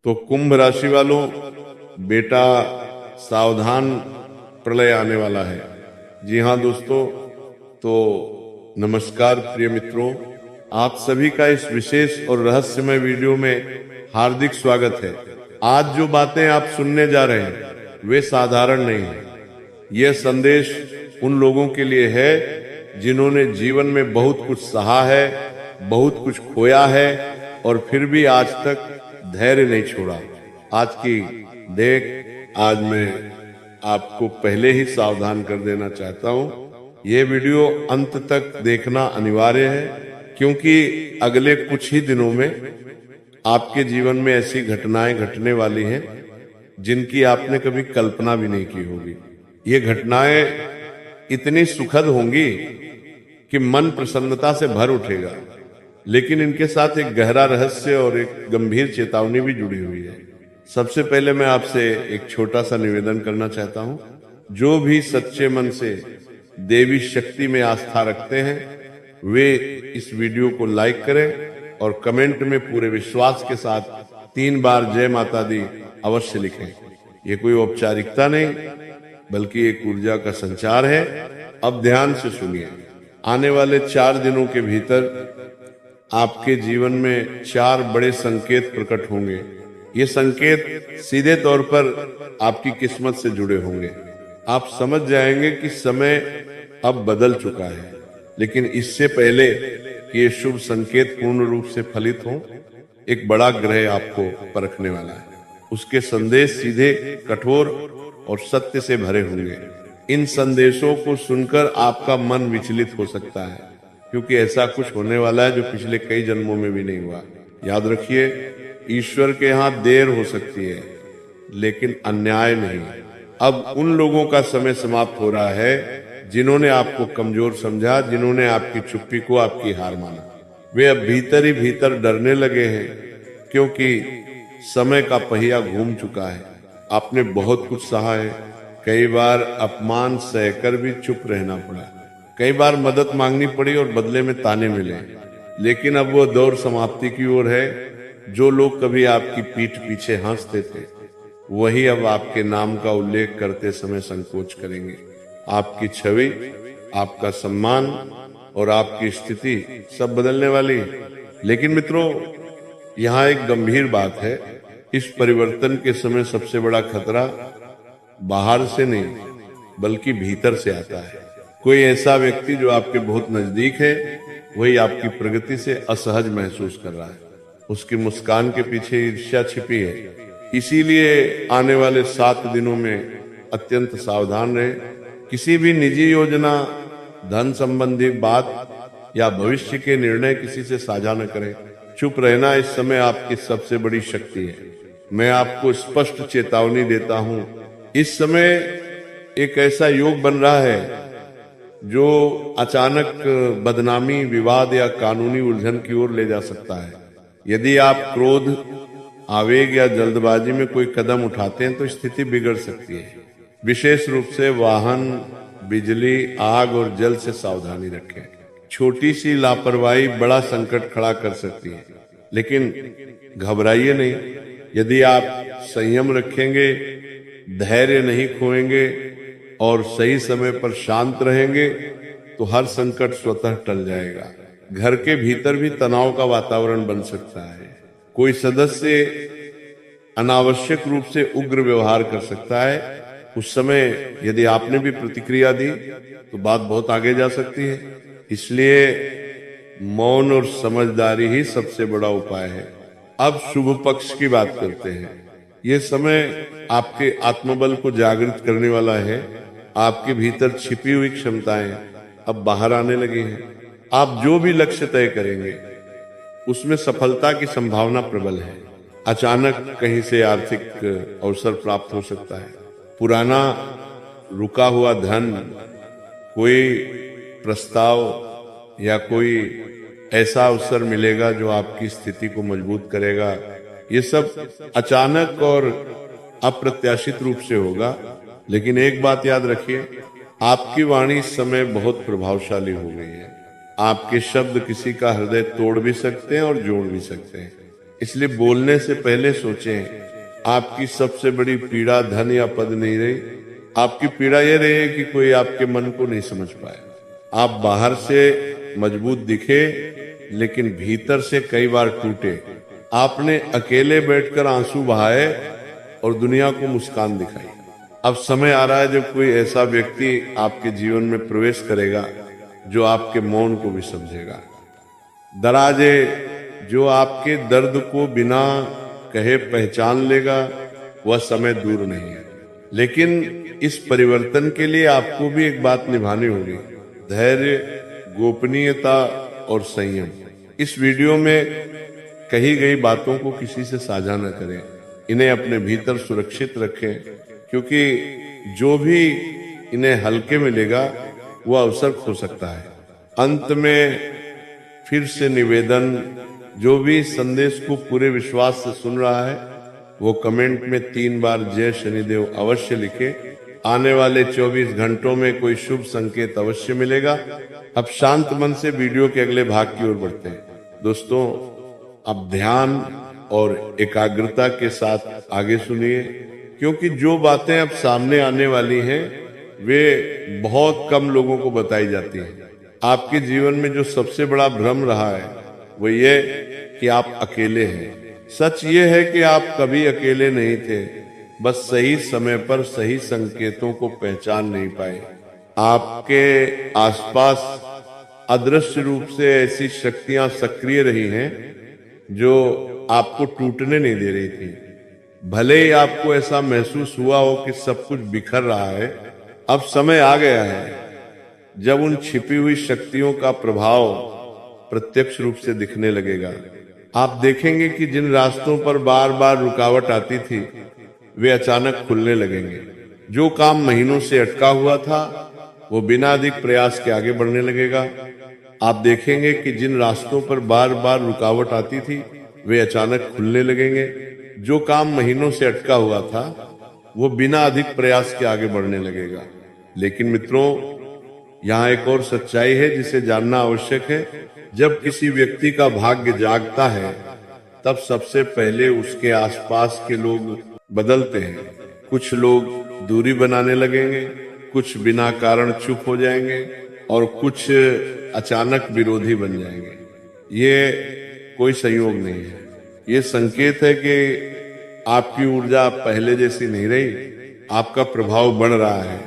तो कुंभ राशि वालों, बेटा सावधान, प्रलय आने वाला है। जी हाँ दोस्तों, तो नमस्कार प्रिय मित्रों, आप सभी का इस विशेष और रहस्यमय वीडियो में हार्दिक स्वागत है। आज जो बातें आप सुनने जा रहे हैं वे साधारण नहीं है। यह संदेश उन लोगों के लिए है जिन्होंने जीवन में बहुत कुछ सहा है, बहुत कुछ खोया है और फिर भी आज तक धैर्य नहीं छोड़ा। आज की आज मैं आपको पहले ही सावधान कर देना चाहता हूं, यह वीडियो अंत तक देखना अनिवार्य है, क्योंकि अगले कुछ ही दिनों में आपके जीवन में ऐसी घटनाएं घटने वाली हैं जिनकी आपने कभी कल्पना भी नहीं की होगी। ये घटनाएं इतनी सुखद होंगी कि मन प्रसन्नता से भर उठेगा, लेकिन इनके साथ एक गहरा रहस्य और एक गंभीर चेतावनी भी जुड़ी हुई है। सबसे पहले मैं आपसे एक छोटा सा निवेदन करना चाहता हूं। जो भी सच्चे मन से देवी शक्ति में आस्था रखते हैं वे इस वीडियो को लाइक करें और कमेंट में पूरे विश्वास के साथ 3 बार जय माता दी अवश्य लिखें। ये कोई औपचारिकता नहीं बल्कि एक ऊर्जा का संचार है। अब ध्यान से सुनिए। आने वाले 4 दिनों के भीतर आपके जीवन में 4 बड़े संकेत प्रकट होंगे। ये संकेत सीधे तौर पर आपकी किस्मत से जुड़े होंगे। आप समझ जाएंगे कि समय अब बदल चुका है, लेकिन इससे पहले कि ये शुभ संकेत पूर्ण रूप से फलित हों, एक बड़ा ग्रह आपको परखने वाला है। उसके संदेश सीधे, कठोर और सत्य से भरे होंगे। इन संदेशों को सुनकर आपका मन विचलित हो सकता है, क्योंकि ऐसा कुछ होने वाला है जो पिछले कई जन्मों में भी नहीं हुआ। याद रखिए, ईश्वर के यहाँ देर हो सकती है लेकिन अन्याय नहीं। अब उन लोगों का समय समाप्त हो रहा है जिन्होंने आपको कमजोर समझा, जिन्होंने आपकी चुप्पी को आपकी हार माना। वे अब भीतर ही भीतर डरने लगे हैं, क्योंकि समय का पहिया घूम चुका है। आपने बहुत कुछ सहा है। कई बार अपमान सहकर भी चुप रहना पड़ा, कई बार मदद मांगनी पड़ी और बदले में ताने मिले। लेकिन अब वो दौर समाप्ति की ओर है। जो लोग कभी आपकी पीठ पीछे हंसते थे वही अब आपके नाम का उल्लेख करते समय संकोच करेंगे। आपकी छवि, आपका सम्मान और आपकी स्थिति सब बदलने वाली है। लेकिन मित्रों, यहाँ एक गंभीर बात है। इस परिवर्तन के समय सबसे बड़ा खतरा बाहर से नहीं बल्कि भीतर से आता है। कोई ऐसा व्यक्ति जो आपके बहुत नजदीक है वही आपकी प्रगति से असहज महसूस कर रहा है। उसकी मुस्कान के पीछे ईर्ष्या छिपी है। इसीलिए आने वाले 7 दिनों में अत्यंत सावधान रहे। किसी भी निजी योजना, धन संबंधी बात या भविष्य के निर्णय किसी से साझा न करें। चुप रहना इस समय आपकी सबसे बड़ी शक्ति है। मैं आपको स्पष्ट चेतावनी देता हूं, इस समय एक ऐसा योग बन रहा है जो अचानक बदनामी, विवाद या कानूनी उलझन की ओर ले जा सकता है। यदि आप क्रोध, आवेग या जल्दबाजी में कोई कदम उठाते हैं तो स्थिति बिगड़ सकती है। विशेष रूप से वाहन, बिजली, आग और जल से सावधानी रखें। छोटी सी लापरवाही बड़ा संकट खड़ा कर सकती है, लेकिन घबराइए नहीं। यदि आप संयम रखेंगे, धैर्य नहीं खोएंगे और सही समय पर शांत रहेंगे तो हर संकट स्वतः टल जाएगा। घर के भीतर भी तनाव का वातावरण बन सकता है। कोई सदस्य अनावश्यक रूप से उग्र व्यवहार कर सकता है। उस समय यदि आपने भी प्रतिक्रिया दी तो बात बहुत आगे जा सकती है। इसलिए मौन और समझदारी ही सबसे बड़ा उपाय है। अब शुभ पक्ष की बात करते हैं। यह समय आपके आत्मबल को जागृत करने वाला है। आपके भीतर छिपी हुई क्षमताएं अब बाहर आने लगी हैं। आप जो भी लक्ष्य तय करेंगे उसमें सफलता की संभावना प्रबल है। अचानक कहीं से आर्थिक अवसर प्राप्त हो सकता है। पुराना रुका हुआ धन, कोई प्रस्ताव या कोई ऐसा अवसर मिलेगा जो आपकी स्थिति को मजबूत करेगा। ये सब अचानक और अप्रत्याशित रूप से होगा। लेकिन एक बात याद रखिए, आपकी वाणी इस समय बहुत प्रभावशाली हो गई है। आपके शब्द किसी का हृदय तोड़ भी सकते हैं और जोड़ भी सकते हैं। इसलिए बोलने से पहले सोचें। आपकी सबसे बड़ी पीड़ा धन या पद नहीं रही, आपकी पीड़ा यह रही है कि कोई आपके मन को नहीं समझ पाए। आप बाहर से मजबूत दिखे लेकिन भीतर से कई बार टूटे। आपने अकेले बैठकर आंसू बहाए और दुनिया को मुस्कान दिखाई। अब समय आ रहा है जब कोई ऐसा व्यक्ति आपके जीवन में प्रवेश करेगा जो आपके मौन को भी समझेगा। दराजे जो आपके दर्द को बिना कहे पहचान लेगा, वह समय दूर नहीं है। लेकिन इस परिवर्तन के लिए आपको भी एक बात निभानी होगी, धैर्य, गोपनीयता और संयम। इस वीडियो में कही गई बातों को किसी से साझा न करें, इन्हें अपने भीतर सुरक्षित रखें, क्योंकि जो भी इन्हें हल्के में लेगा वह अवसर खो सकता है। अंत में फिर से निवेदन, जो भी संदेश को पूरे विश्वास से सुन रहा है वो कमेंट में 3 बार जय शनिदेव अवश्य लिखे। आने वाले 24 घंटों में कोई शुभ संकेत अवश्य मिलेगा। अब शांत मन से वीडियो के अगले भाग की ओर बढ़ते हैं। दोस्तों, अब ध्यान और एकाग्रता के साथ आगे सुनिए, क्योंकि जो बातें अब सामने आने वाली हैं वे बहुत कम लोगों को बताई जाती हैं। आपके जीवन में जो सबसे बड़ा भ्रम रहा है वो ये कि आप अकेले हैं। सच ये है कि आप कभी अकेले नहीं थे, बस सही समय पर सही संकेतों को पहचान नहीं पाए। आपके आसपास अदृश्य रूप से ऐसी शक्तियां सक्रिय रही हैं जो आपको टूटने नहीं दे रही थी। भले ही आपको ऐसा महसूस हुआ हो कि सब कुछ बिखर रहा है, अब समय आ गया है जब उन छिपी हुई शक्तियों का प्रभाव प्रत्यक्ष रूप से दिखने लगेगा। आप देखेंगे कि जिन रास्तों पर बार बार रुकावट आती थी वे अचानक खुलने लगेंगे। जो काम महीनों से अटका हुआ था वो बिना अधिक प्रयास के आगे बढ़ने लगेगा। आप देखेंगे कि जिन रास्तों पर बार बार रुकावट आती थी वे अचानक खुलने लगेंगे। जो काम महीनों से अटका हुआ था वो बिना अधिक प्रयास के आगे बढ़ने लगेगा। लेकिन मित्रों, यहाँ एक और सच्चाई है जिसे जानना आवश्यक है। जब किसी व्यक्ति का भाग्य जागता है तब सबसे पहले उसके आसपास के लोग बदलते हैं। कुछ लोग दूरी बनाने लगेंगे, कुछ बिना कारण चुप हो जाएंगे और कुछ अचानक विरोधी बन जाएंगे। ये कोई संयोग नहीं है, ये संकेत है कि आपकी ऊर्जा पहले जैसी नहीं रही, आपका प्रभाव बढ़ रहा है।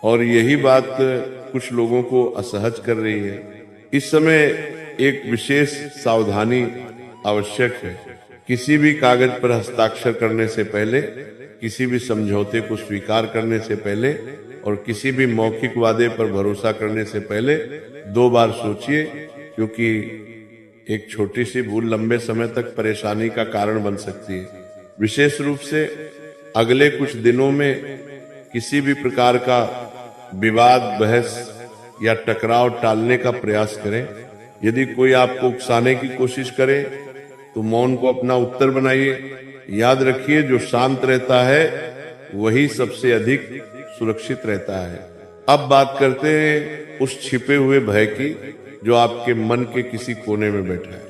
और यही बात कुछ लोगों को असहज कर रही है। इस समय एक विशेष सावधानी आवश्यक है। किसी भी कागज पर हस्ताक्षर करने से पहले, किसी भी समझौते को स्वीकार करने से पहले और किसी भी मौखिक वादे पर भरोसा करने से पहले 2 बार सोचिए, क्योंकि एक छोटी सी भूल लंबे समय तक परेशानी का कारण बन सकती है। विशेष रूप से अगले कुछ दिनों में किसी भी प्रकार का विवाद, बहस या टकराव टालने का प्रयास करें। यदि कोई आपको उकसाने की कोशिश करे तो मौन को अपना उत्तर बनाइए। याद रखिए, जो शांत रहता है वही सबसे अधिक सुरक्षित रहता है। अब बात करते हैं उस छिपे हुए भय की जो आपके मन के किसी कोने में बैठा है।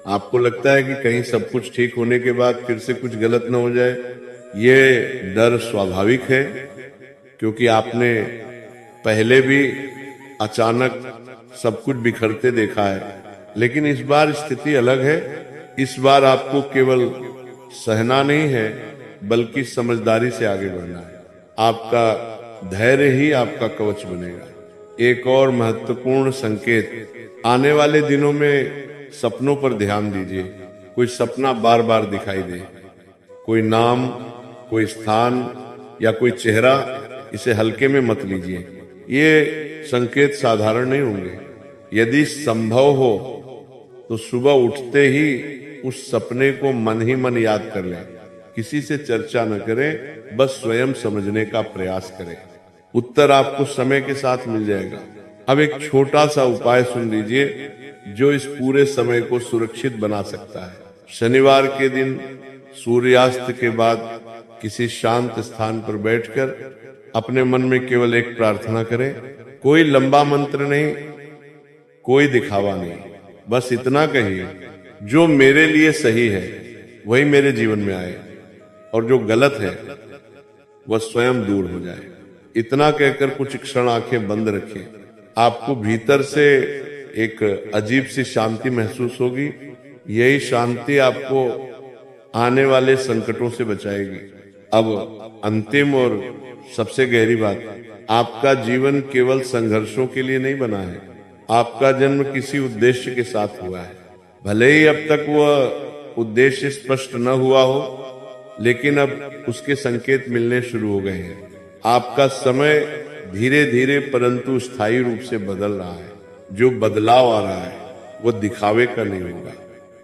आपको लगता है कि कहीं सब कुछ ठीक होने के बाद फिर से कुछ गलत न हो जाए। ये डर स्वाभाविक है, क्योंकि आपने पहले भी अचानक सब कुछ बिखरते देखा है। लेकिन इस बार स्थिति अलग है। इस बार आपको केवल सहना नहीं है, बल्कि समझदारी से आगे बढ़ना है। आपका धैर्य ही आपका कवच बनेगा। एक और महत्वपूर्ण संकेत, आने वाले दिनों में सपनों पर ध्यान दीजिए। कोई सपना बार बार दिखाई दे, कोई नाम, कोई स्थान या कोई चेहरा, इसे हल्के में मत लीजिए। ये संकेत साधारण नहीं होंगे। यदि संभव हो तो सुबह उठते ही उस सपने को मन ही मन याद कर लें। किसी से चर्चा न करें, बस स्वयं समझने का प्रयास करें। उत्तर आपको समय के साथ मिल जाएगा। अब एक छोटा सा उपाय सुन लीजिए जो इस पूरे समय को सुरक्षित बना सकता है। शनिवार के दिन सूर्यास्त के बाद किसी शांत स्थान पर बैठकर अपने मन में केवल एक प्रार्थना करें। कोई लंबा मंत्र नहीं, कोई दिखावा नहीं, बस इतना कहिए, जो मेरे लिए सही है वही मेरे जीवन में आए और जो गलत है वह स्वयं दूर हो जाए। इतना कहकर कुछ क्षण आंखें बंद रखें। आपको भीतर से एक अजीब सी शांति महसूस होगी। यही शांति आपको आने वाले संकटों से बचाएगी। अब अंतिम और सबसे गहरी बात, आपका जीवन केवल संघर्षों के लिए नहीं बना है। आपका जन्म किसी उद्देश्य के साथ हुआ है। भले ही अब तक वह उद्देश्य स्पष्ट न हुआ हो, लेकिन अब उसके संकेत मिलने शुरू हो गए हैं। आपका समय धीरे धीरे परंतु स्थायी रूप से बदल रहा है। जो बदलाव आ रहा है वो दिखावे का नहीं होगा,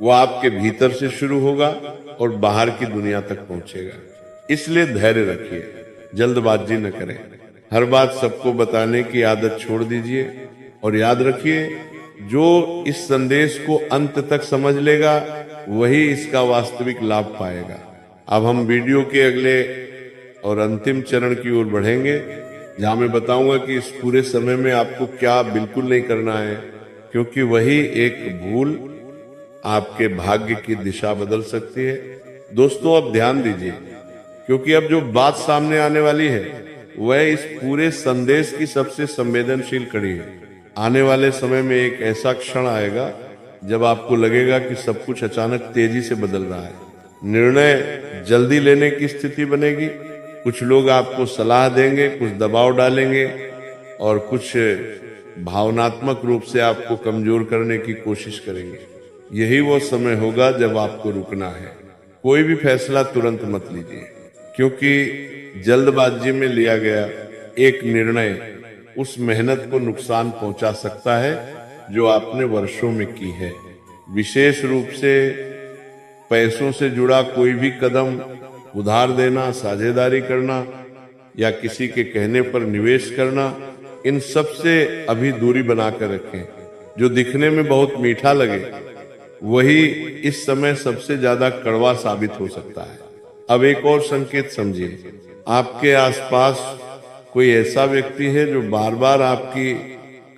वो आपके भीतर से शुरू होगा और बाहर की दुनिया तक पहुंचेगा। इसलिए धैर्य रखिए, जल्दबाजी न करें। हर बात सबको बताने की आदत छोड़ दीजिए और याद रखिए, जो इस संदेश को अंत तक समझ लेगा वही इसका वास्तविक लाभ पाएगा। अब हम वीडियो के अगले और अंतिम चरण की ओर बढ़ेंगे, जहां मैं बताऊंगा कि इस पूरे समय में आपको क्या बिल्कुल नहीं करना है, क्योंकि वही एक भूल आपके भाग्य की दिशा बदल सकती है। दोस्तों, अब ध्यान दीजिए, क्योंकि अब जो बात सामने आने वाली है वह इस पूरे संदेश की सबसे संवेदनशील कड़ी है। आने वाले समय में एक ऐसा क्षण आएगा जब आपको लगेगा कि सब कुछ अचानक तेजी से बदल रहा है। निर्णय जल्दी लेने की स्थिति बनेगी। कुछ लोग आपको सलाह देंगे, कुछ दबाव डालेंगे और कुछ भावनात्मक रूप से आपको कमजोर करने की कोशिश करेंगे। यही वो समय होगा जब आपको रुकना है। कोई भी फैसला तुरंत मत लीजिए, क्योंकि जल्दबाजी में लिया गया एक निर्णय उस मेहनत को नुकसान पहुंचा सकता है जो आपने वर्षों में की है। विशेष रूप से पैसों से जुड़ा कोई भी कदम, उधार देना, साझेदारी करना या किसी के कहने पर निवेश करना, इन सब से अभी दूरी बनाकर रखें। जो दिखने में बहुत मीठा लगे वही इस समय सबसे ज्यादा कड़वा साबित हो सकता है। अब एक और संकेत समझिए, आपके आसपास कोई ऐसा व्यक्ति है जो बार बार आपकी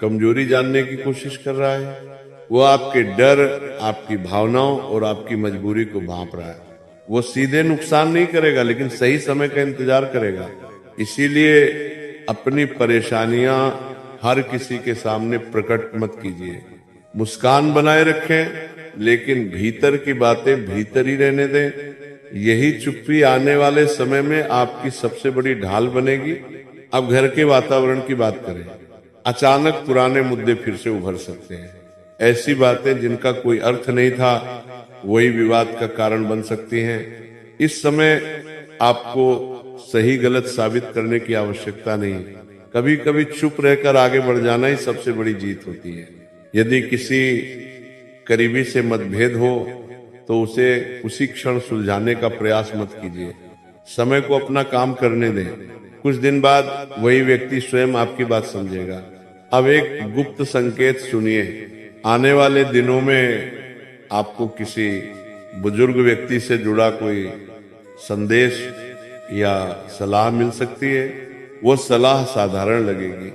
कमजोरी जानने की कोशिश कर रहा है। वो आपके डर, आपकी भावनाओं और आपकी मजबूरी को भांप रहा है। वो सीधे नुकसान नहीं करेगा, लेकिन सही समय का इंतजार करेगा। इसीलिए अपनी परेशानियां हर किसी के सामने प्रकट मत कीजिए। मुस्कान बनाए रखें, लेकिन भीतर की बातें भीतर ही रहने दें। यही चुप्पी आने वाले समय में आपकी सबसे बड़ी ढाल बनेगी। अब घर के वातावरण की बात करें। अचानक पुराने मुद्दे फिर से उभर सकते हैं। ऐसी बातें जिनका कोई अर्थ नहीं था वही विवाद का कारण बन सकती हैं। इस समय आपको सही गलत साबित करने की आवश्यकता नहीं। कभी कभी चुप रहकर आगे बढ़ जाना ही सबसे बड़ी जीत होती है। यदि किसी करीबी से मतभेद हो तो उसे उसी क्षण सुलझाने का प्रयास मत कीजिए। समय को अपना काम करने दें। कुछ दिन बाद वही व्यक्ति स्वयं आपकी बात समझेगा। अब एक गुप्त संकेत सुनिए। आने वाले दिनों में आपको किसी बुजुर्ग व्यक्ति से जुड़ा कोई संदेश या सलाह मिल सकती है। वो सलाह साधारण लगेगी,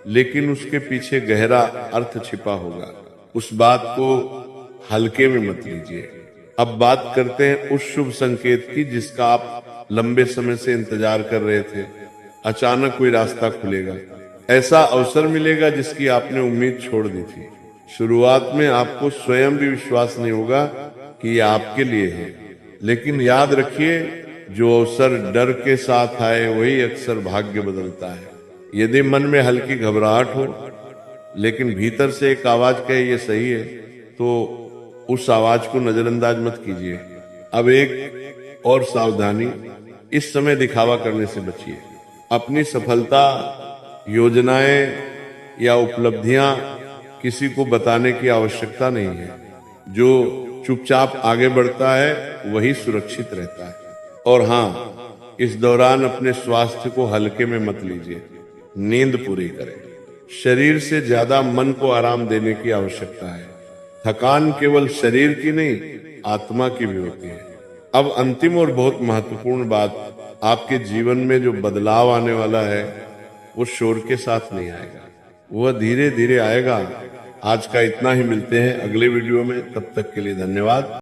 लेकिन उसके पीछे गहरा अर्थ छिपा होगा। उस बात को हल्के में मत लीजिए। अब बात करते हैं उस शुभ संकेत की जिसका आप लंबे समय से इंतजार कर रहे थे। अचानक कोई रास्ता खुलेगा, ऐसा अवसर मिलेगा जिसकी आपने उम्मीद छोड़ दी थी। शुरुआत में आपको स्वयं भी विश्वास नहीं होगा कि ये आपके लिए है, लेकिन याद रखिए, जो अवसर डर के साथ आए वही अक्सर भाग्य बदलता है। यदि मन में हल्की घबराहट हो लेकिन भीतर से एक आवाज कहे ये सही है, तो उस आवाज को नजरअंदाज मत कीजिए। अब एक और सावधानी, इस समय दिखावा करने से बचिए। अपनी सफलता, योजनाएं या उपलब्धियां किसी को बताने की आवश्यकता नहीं है। जो चुपचाप आगे बढ़ता है वही सुरक्षित रहता है। और हाँ, इस दौरान अपने स्वास्थ्य को हल्के में मत लीजिए। नींद पूरी करें। शरीर से ज्यादा मन को आराम देने की आवश्यकता है। थकान केवल शरीर की नहीं, आत्मा की भी होती है। अब अंतिम और बहुत महत्वपूर्ण बात, आपके जीवन में जो बदलाव आने वाला है वो शोर के साथ नहीं आएगा। वह धीरे धीरे आएगा, आज का इतना ही, मिलते हैं अगले वीडियो में, तब तक के लिए धन्यवाद।